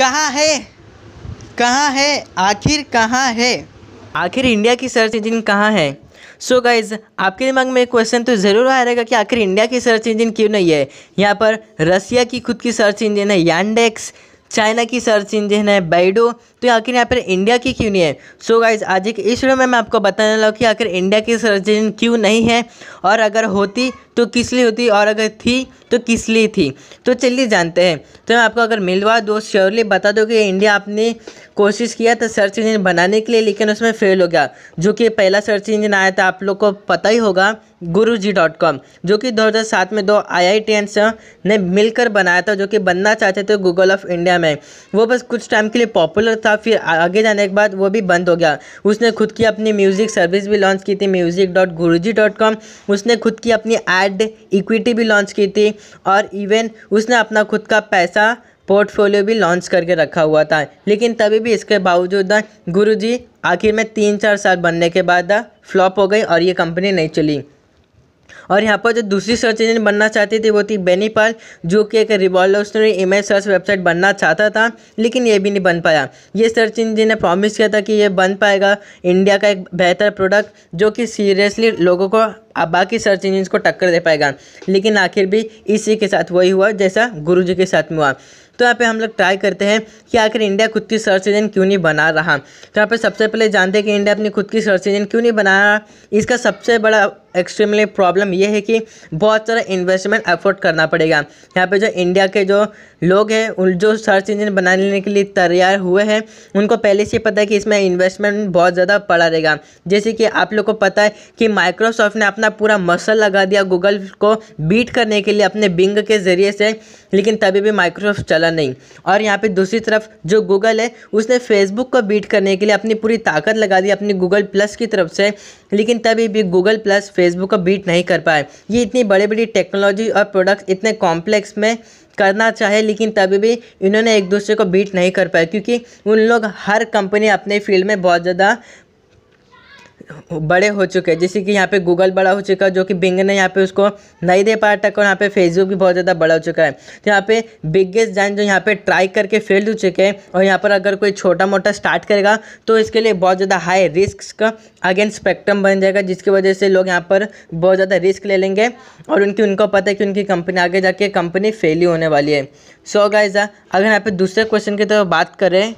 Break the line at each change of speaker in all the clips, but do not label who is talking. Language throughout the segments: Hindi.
कहाँ है, कहाँ है, आखिर कहाँ है, आखिर इंडिया की सर्च इंजन कहाँ है। सो गाइज, आपके दिमाग में एक क्वेश्चन तो ज़रूर आ रहेगा कि आखिर इंडिया की सर्च इंजन क्यों नहीं है। यहाँ पर रसिया की खुद की सर्च इंजन है यांडेक्स, चाइना की सर्च इंजन है बैडो, तो आखिर यहाँ पर इंडिया की क्यों नहीं है। सो गाइज, आज एक इस वीडियो में मैं आपको बताने लगा कि आखिर इंडिया की सर्च इंजन क्यों नहीं है, और अगर होती तो किस लिए होती, और अगर थी तो किस लिए थी। तो चलिए जानते हैं। तो मैं आपको अगर मिलवा दो श्योरली बता दो कि इंडिया आपने कोशिश किया था सर्च इंजन बनाने के लिए, लेकिन उसमें फेल हो गया। जो कि पहला सर्च इंजन आया था, आप लोग को पता ही होगा, guruji.com, जो कि 2007 में दो IITians ने मिलकर बनाया था, जो कि बनना चाहते थे गूगल ऑफ इंडिया में। वो बस कुछ टाइम के लिए पॉपुलर था, फिर आगे जाने के बाद वो भी बंद हो गया। उसने खुद की अपनी म्यूज़िक सर्विस भी लॉन्च की थी, music.guruji.com। उसने खुद की अपनी एड इक्विटी भी लॉन्च की थी, और इवन उसने अपना खुद का पैसा पोर्टफोलियो भी लॉन्च करके रखा हुआ था। लेकिन तभी भी इसके बावजूद गुरुजी आखिर में 3-4 साल बनने के बाद फ्लॉप हो गई और ये कंपनी नहीं चली। और यहाँ पर जो दूसरी सर्च इंजन बनना चाहती थी वो थी बेनीपाल, जो कि एक रिवॉल्यूशनरी इमेज सर्च वेबसाइट बनना चाहता था, लेकिन ये भी नहीं बन पाया। ये सर्च इंजन ने प्रॉमिस किया था कि ये बन पाएगा इंडिया का एक बेहतर प्रोडक्ट, जो कि सीरियसली लोगों को बाकी सर्च इंजन को टक्कर दे पाएगा। लेकिन आखिर भी इसी के साथ वही हुआ जैसा गुरुजी के साथ में हुआ। तो यहाँ पे हम लोग ट्राई करते हैं कि आखिर इंडिया खुद की सर्च इंजन क्यों नहीं बना रहा। तो यहाँ पे सबसे पहले जानते हैं कि इंडिया अपनी खुद की सर्च इंजन क्यों नहीं बना रहा। इसका सबसे बड़ा एक्सट्रीमली प्रॉब्लम ये है कि बहुत सारा इन्वेस्टमेंट एफोर्ड करना पड़ेगा। यहाँ पे जो इंडिया के जो लोग हैं, उन जो सर्च इंजन बनाने के लिए तैयार हुए हैं, उनको पहले से पता है कि इसमें इन्वेस्टमेंट बहुत ज़्यादा पड़ा रहेगा। जैसे कि आप लोग को पता है कि माइक्रोसॉफ्ट ने अपना पूरा मसल लगा दिया गूगल को बीट करने के लिए अपने बिंग के ज़रिए से, लेकिन तभी भी माइक्रोसॉफ्ट चला नहीं। और यहाँ पे दूसरी तरफ जो गूगल है, उसने फेसबुक को बीट करने के लिए अपनी पूरी ताकत लगा दी अपनी गूगल प्लस की तरफ से, लेकिन तभी भी गूगल प्लस फेसबुक को बीट नहीं कर पाए। ये इतनी बड़ी बड़ी टेक्नोलॉजी और प्रोडक्ट्स इतने कॉम्प्लेक्स में करना चाहे, लेकिन तभी भी इन्होंने एक दूसरे को बीट नहीं कर पाए, क्योंकि उन लोग हर कंपनी अपने फील्ड में बहुत ज़्यादा बड़े हो चुके हैं। जैसे कि यहाँ पे गूगल बड़ा हो चुका है, जो कि बिंग ने यहाँ पे उसको नहीं दे पाया टक्कर, और यहाँ पे फेसबुक भी बहुत ज़्यादा बड़ा हो चुका है। तो यहाँ पे बिगेस्ट जाइन जो यहाँ पे ट्राई करके फेल हो चुके हैं, और यहाँ पर अगर कोई छोटा मोटा स्टार्ट करेगा तो इसके लिए बहुत ज़्यादा हाई रिस्क का अगेंस्ट स्पेक्ट्रम बन जाएगा, जिसकी वजह से लोग यहाँ पर बहुत ज़्यादा रिस्क ले लेंगे, और उनको पता है कि उनकी कंपनी आगे जाके कंपनी फेल ही होने वाली है। सो गाइस, अगर यहाँ पे दूसरे क्वेश्चन की तरफ बात करें,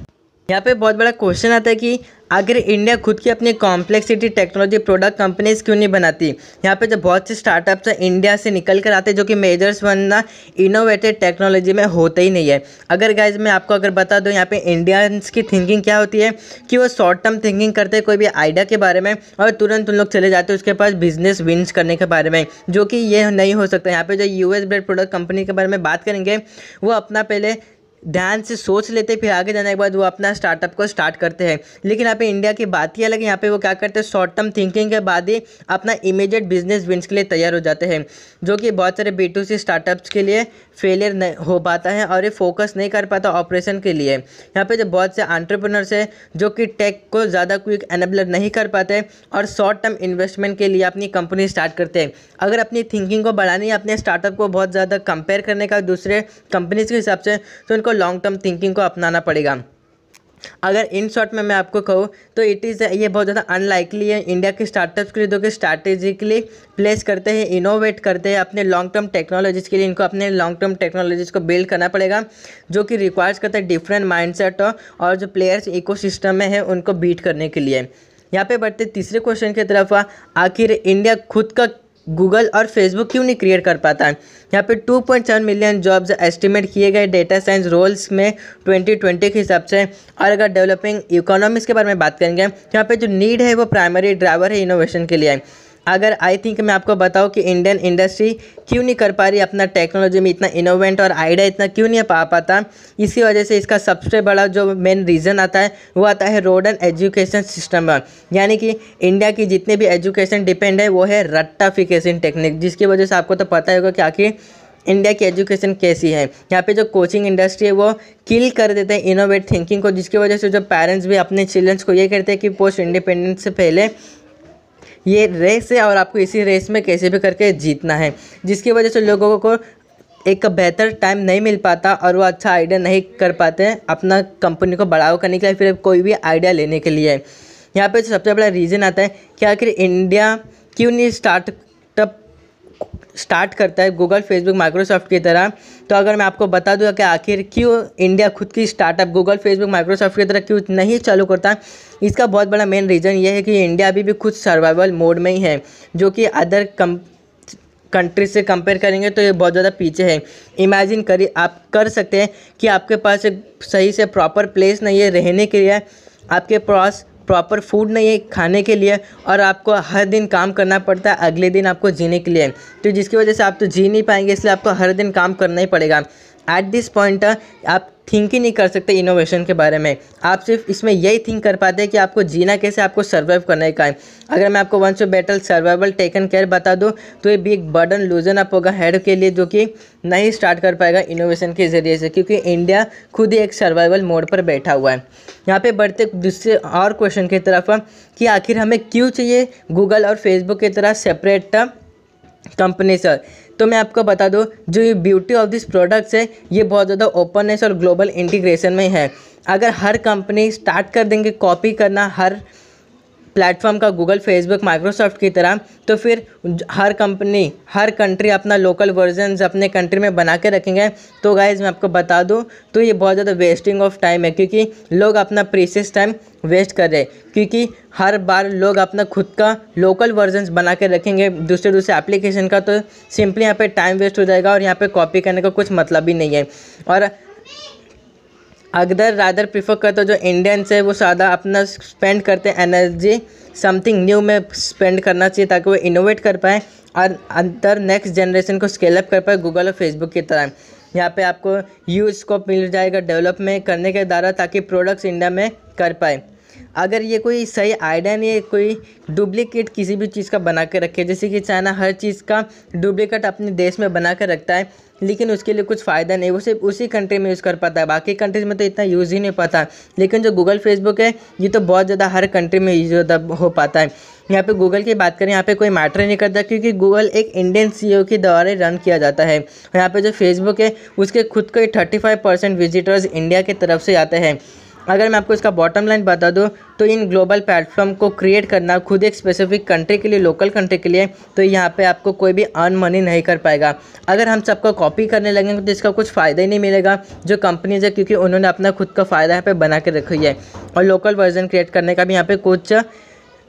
यहाँ पे बहुत बड़ा क्वेश्चन आता है कि अगर इंडिया खुद की अपनी कॉम्प्लेक्सिटी टेक्नोलॉजी प्रोडक्ट कंपनीज क्यों नहीं बनाती। यहाँ पे जो बहुत से स्टार्टअप्स हैं इंडिया से निकल कर आते हैं, जो कि मेजर्स बनना इनोवेटिव टेक्नोलॉजी में होते ही नहीं है। अगर गाइज मैं आपको अगर बता दूँ, यहाँ पे इंडियंस की थिंकिंग क्या होती है कि वो शॉर्ट टर्म थिंकिंग करते हैं कोई भी आइडिया के बारे में, और तुरंत उन लोग चले जाते हैं उसके पास बिजनेस विन्स करने के बारे में, जो कि ये नहीं हो सकता। यहाँ पे जो US बेस्ड प्रोडक्ट कंपनी के बारे में बात करेंगे, वो अपना पहले ध्यान से सोच लेते, फिर आगे जाने के बाद वो अपना स्टार्टअप को स्टार्ट करते हैं। लेकिन यहाँ पे इंडिया की बात ही अलग है। यहाँ पे वो क्या करते हैं, शॉर्ट टर्म थिंकिंग के बाद ही अपना इमीडिएट बिजनेस विन्स के लिए तैयार हो जाते हैं, जो कि बहुत सारे B2C स्टार्टअप्स के लिए फेलियर नहीं हो पाता है, और ये फोकस नहीं कर पाता ऑपरेशन के लिए। यहाँ पे जो बहुत से एंटरप्रेन्योर्स हैं जो कि टेक को ज़्यादा क्विक एनेबलर नहीं कर पाते, और शॉर्ट टर्म इन्वेस्टमेंट के लिए अपनी कंपनी स्टार्ट करते हैं। अगर अपनी थिंकिंग को बढ़ानी है, अपने स्टार्टअप को बहुत ज़्यादा कंपेयर करने का दूसरे कंपनीज के हिसाब से, तो उनको लॉन्ग टर्म थिंकिंग को अपनाना पड़ेगा। अगर इन शॉर्ट में मैं आपको कहूँ तो ये बहुत ज़्यादा अनलाइकली है इंडिया के स्टार्टअप्स के लिए, जो कि स्ट्रैटेजिकली प्लेस करते हैं, इनोवेट करते हैं अपने लॉन्ग टर्म टेक्नोलॉजीज़ के लिए। इनको अपने लॉन्ग टर्म टेक्नोलॉजीज़ को बिल्ड करना पड़ेगा, जो कि रिक्वायर्स करता है डिफरेंट माइंडसेट, और जो प्लेयर्स इकोसिस्टम में है उनको बीट करने के लिए। यहाँ पे बढ़ते तीसरे क्वेश्चन की तरफ, आखिर इंडिया खुद का गूगल और फेसबुक क्यों नहीं क्रिएट कर पाता है। यहाँ पे 2.7 मिलियन जॉब्स एस्टिमेट किए गए डेटा साइंस रोल्स में 2020 के हिसाब से। और अगर डेवलपिंग इकोनॉमीज़ के बारे में बात करेंगे, यहाँ पे जो नीड है वो प्राइमरी ड्राइवर है इनोवेशन के लिए। अगर आई थिंक मैं आपको बताऊं कि इंडियन इंडस्ट्री क्यों नहीं कर पा रही अपना टेक्नोलॉजी में इतना इनोवेंट और आइडिया इतना क्यों नहीं पा पाता, इसी वजह से इसका सबसे बड़ा जो मेन रीज़न आता है वो आता है रोड एंड एजुकेशन सिस्टम में। यानी कि इंडिया की जितने भी एजुकेशन डिपेंड है वो है रट्टाफिकेशन टेक्निक, जिसकी वजह से आपको तो पता ही होगा कि आखिर इंडिया की एजुकेशन कैसी है। यहाँ पे जो कोचिंग इंडस्ट्री है वो किल कर देते हैं इनोवेट थिंकिंग को, जिसकी वजह से जो पेरेंट्स भी अपने चिल्ड्रंस को ये कहते हैं कि पोस्ट इंडिपेंडेंस से पहले ये रेस है और आपको इसी रेस में कैसे भी करके जीतना है, जिसकी वजह से लोगों को एक बेहतर टाइम नहीं मिल पाता और वो अच्छा आइडिया नहीं कर पाते हैं अपना कंपनी को बढ़ावा करने के लिए, फिर कोई भी आइडिया लेने के लिए। यहाँ पे सबसे बड़ा रीज़न आता है कि आखिर इंडिया क्यों नहीं स्टार्ट करता है गूगल, फेसबुक, माइक्रोसॉफ्ट की तरह। तो अगर मैं आपको बता दूँ कि आखिर क्यों इंडिया खुद की स्टार्टअप गूगल, फेसबुक, माइक्रोसॉफ्ट की तरह क्यों नहीं चालू करता, इसका बहुत बड़ा मेन रीज़न ये है कि इंडिया अभी भी खुद सर्वाइवल मोड में ही है, जो कि अदर कंट्री से कंपेयर करेंगे तो ये बहुत ज़्यादा पीछे है। इमेजिन करिए, आप कर सकते हैं कि आपके पास एक सही से प्रॉपर प्लेस नहीं है रहने के लिए, आपके पास प्रॉपर फूड नहीं है खाने के लिए, और आपको हर दिन काम करना पड़ता है अगले दिन आपको जीने के लिए। तो जिसकी वजह से आप तो जी नहीं पाएंगे, इसलिए आपको हर दिन काम करना ही पड़ेगा। एट दिस पॉइंट आप थिंक ही नहीं कर सकते इनोवेशन के बारे में। आप सिर्फ इसमें यही थिंक कर पाते हैं कि आपको जीना कैसे, आपको सर्वाइव करने का है। अगर मैं आपको once battle survival taken care बता दूं तो ये भी एक बर्डन लूजन अप होगा हेड के लिए, जो कि नहीं स्टार्ट कर पाएगा इनोवेशन के ज़रिए से, क्योंकि इंडिया खुद ही एक सर्वाइवल मोड पर बैठा हुआ है। यहाँ पे बढ़ते दूसरे और क्वेश्चन की तरफ कि आखिर हमें क्यों चाहिए गूगल और फेसबुक की तरह सेपरेट कंपनी सर। तो मैं आपको बता दूं, जो ये ब्यूटी ऑफ दिस प्रोडक्ट्स है ये बहुत ज़्यादा ओपननेस और ग्लोबल इंटीग्रेशन में है। अगर हर कंपनी स्टार्ट कर देंगे कॉपी करना हर प्लेटफॉर्म का गूगल, फेसबुक, माइक्रोसॉफ्ट की तरह, तो फिर हर कंपनी, हर कंट्री अपना लोकल वर्जन्स अपने कंट्री में बना के रखेंगे। तो गाइज मैं आपको बता दूं तो ये बहुत ज़्यादा वेस्टिंग ऑफ टाइम है, क्योंकि लोग अपना प्रीशियस टाइम वेस्ट कर रहे हैं, क्योंकि हर बार लोग अपना खुद का लोकल वर्जन्स बना के रखेंगे दूसरे एप्लीकेशन का, तो सिंपली यहाँ पे टाइम वेस्ट हो जाएगा और यहाँ पे कॉपी करने का कुछ मतलब ही नहीं है। और अगर रादर प्रीफर करते हो जो इंडियंस है वो ज़्यादा अपना स्पेंड करते हैं एनर्जी समथिंग न्यू में स्पेंड करना चाहिए, ताकि वो इनोवेट कर पाए और अंतर नेक्स्ट जनरेशन को स्केल अप कर पाए गूगल और फेसबुक की तरह। यहाँ पे आपको यूज स्कोप मिल जाएगा डेवलपमेंट करने के द्वारा, ताकि प्रोडक्ट्स इंडिया में कर पाए। अगर ये कोई सही आइडिया नहीं है, कोई डुप्लीकेट किसी भी चीज़ का बना के रखे, जैसे कि चाइना हर चीज़ का डुप्लीकेट अपने देश में बना कर रखता है, लेकिन उसके लिए कुछ फ़ायदा नहीं, वो सिर्फ उसी कंट्री में यूज़ कर पाता है, बाकी कंट्रीज़ में तो इतना यूज़ ही नहीं पाता। लेकिन जो गूगल, फेसबुक है ये तो बहुत ज़्यादा हर कंट्री में यूज हो पाता है। यहाँ पे गूगल की बात करें, यहाँ पे कोई मैटर नहीं करता, क्योंकि गूगल एक इंडियन CEO के द्वारा रन किया जाता है। और यहाँ पे जो फेसबुक है उसके खुद के 35% विजिटर्स इंडिया की तरफ से आते हैं। अगर मैं आपको इसका बॉटम लाइन बता दूं तो इन ग्लोबल प्लेटफॉर्म को क्रिएट करना खुद एक स्पेसिफिक कंट्री के लिए, लोकल कंट्री के लिए, तो यहाँ पे आपको कोई भी अर्न मनी नहीं कर पाएगा। अगर हम सबको कॉपी करने लगेंगे तो इसका कुछ फ़ायदा ही नहीं मिलेगा जो कंपनीज है, क्योंकि उन्होंने अपना खुद का फ़ायदा यहाँ पे बना के रखी है, और लोकल वर्जन क्रिएट करने का भी यहाँ पे कुछ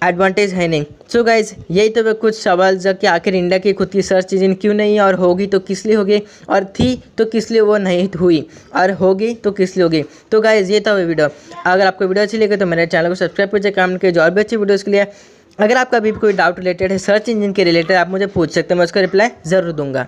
एडवांटेज है नहीं। सो गाइज यही तो कुछ सवाल जब कि आखिर इंडिया की खुद की सर्च इंजन क्यों नहीं, और होगी तो किस लिए होगी, और थी तो किस लिए वो नहीं हुई, और होगी तो किस लिए होगी। तो गाइज ये था वो वीडियो। अगर आपको वीडियो अच्छी लगे तो मेरे चैनल को सब्सक्राइब कीजिए, कमेंट कीजिए और भी अच्छी वीडियोज़ के लिए। अगर आपका भी कोई डाउट रिलेटेड है सर्च इंजन के रिलेटेड, आप मुझे पूछ सकते हैं, मैं उसका रिप्लाई ज़रूर दूंगा।